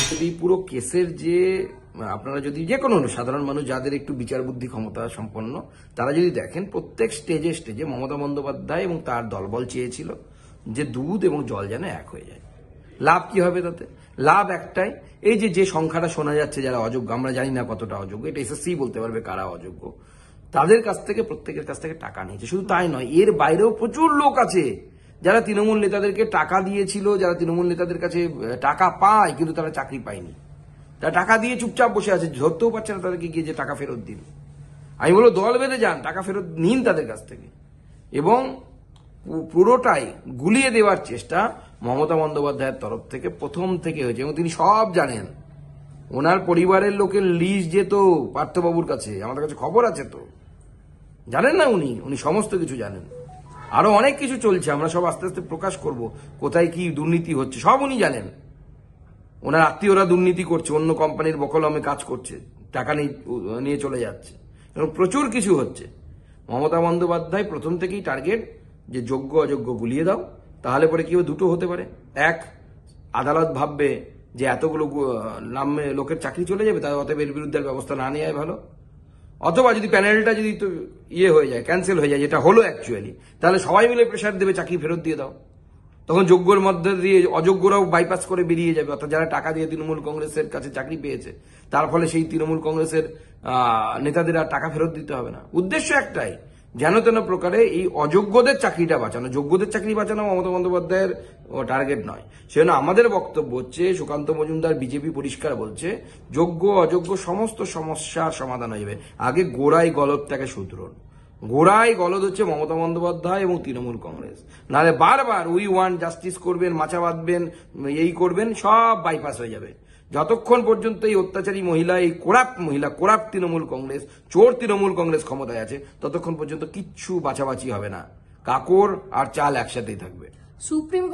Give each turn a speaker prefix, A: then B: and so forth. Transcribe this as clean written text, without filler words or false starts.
A: যদি পুরো কেসের যে আপনারা যদি যে কোনো সাধারণ মানুষ যাদের একটু বিচার বুদ্ধি ক্ষমতা সম্পন্ন তারা যদি দেখেন প্রত্যেক স্টেজে স্টেজে মমতা বন্দ্যোপাধ্যায় এবং তার দলবল চেয়েছিল যে দুধ এবং জল যেন এক হয়ে যায়। লাভ কি হবে তাতে? লাভ একটাই, এই যে সংখ্যাটা শোনা যাচ্ছে যারা অযোগ্য, আমরা জানি না কতটা অযোগ্য, এটা এসএসসি বলতে পারবে কারা অযোগ্য, তাদের কাছ থেকে প্রত্যেকের কাছ থেকে টাকা নিয়েছে। শুধু তাই নয়, এর বাইরেও প্রচুর লোক আছে যারা তৃণমূল নেতাদেরকে টাকা দিয়েছিল, যারা তৃণমূল নেতাদের কাছে টাকা পায় কিন্তু তারা চাকরি পায়নি, তারা টাকা দিয়ে চুপচাপ বসে আছে, ধরতেও পারছে না তাদেরকে গিয়ে যে টাকা ফেরত দিন। আমি বলবো দল বেঁধে যান, টাকা ফেরত নিন তাদের কাছ থেকে। এবং পুরোটাই গুলিয়ে দেওয়ার চেষ্টা মমতা বন্দ্যোপাধ্যায়ের তরফ থেকে প্রথম থেকে হয়েছে এবং তিনি সব জানেন। ওনার পরিবারের লোকের লিস্ট যেত পার্থবাবুর কাছে, আমাদের কাছে খবর আছে, তো জানেন না উনি সমস্ত কিছু জানেন। আরো অনেক কিছু চলছে, আমরা সব আস্তে আস্তে প্রকাশ করব কোথায় কি দুর্নীতি হচ্ছে, সব উনি জানেন। ওনার আত্মীয়রা দুর্নীতি করছে, অন্য কোম্পানির বকলমে কাজ করছে, টাকা নিয়ে চলে যাচ্ছে এবং প্রচুর কিছু হচ্ছে। মমতা বন্দ্যোপাধ্যায় প্রথম থেকেই টার্গেট যে যোগ্য অযোগ্য গুলিয়ে দাও, তাহলে পরে কি দুটো হতে পারে। এক, আদালত ভাববে যে এতগুলো নামে লোকের চাকরি চলে যাবে, তাই অতএব এর বিরুদ্ধে ব্যবস্থা না নেওয়াই ভালো। অথবা যদি প্যানেলটা যদি হয়ে যায়, ক্যান্সেল হয়ে যায়, যেটা হলো অ্যাকচুয়ালি, তাহলে সবাই মিলে প্রেশার দেবে চাকরি ফেরত দিয়ে দাও। তখন যোগ্যর মধ্যে দিয়ে অযোগ্যরাও বাইপাস করে বেরিয়ে যাবে, অর্থাৎ যারা টাকা দিয়ে তৃণমূল কংগ্রেসের কাছে চাকরি পেয়েছে তার ফলে সেই তৃণমূল কংগ্রেসের নেতাদের আর টাকা ফেরত দিতে হবে না। উদ্দেশ্য একটাই, যেন তেন প্রকারে এই অযোগ্যদের চাকরিটা বাঁচানো। যোগ্যদের চাকরি বাঁচানো মমতা বন্দ্যোপাধ্যায়ের টার্গেট নয়। সেজন্য আমাদের বক্তব্য হচ্ছে, সুকান্ত মজুমদার বিজেপি পরিষ্কার বলছে, যোগ্য অযোগ্য সমস্ত সমস্যার সমাধান হয়ে যাবে, আগে গোড়ায় গলদটাকে শুধরুন। গোড়ায় গলদ হচ্ছে মমতা বন্দ্যোপাধ্যায় এবং তৃণমূল কংগ্রেস। নাহলে বারবার উই ওয়ান্ট জাস্টিস করবেন, মাচা বাঁধবেন, এই করবেন, সব বাইপাস হয়ে যাবে। যতক্ষণ পর্যন্ত এই অত্যাচারী মহিলা, এই কোরাপ্ট তৃণমূল কংগ্রেস, চোর তৃণমূল কংগ্রেস ক্ষমতায় আছে, ততক্ষণ পর্যন্ত কিচ্ছু বাছাবাছি হবে না। কাকড় আর চাল একসাথেই থাকবে।
B: সুপ্রিম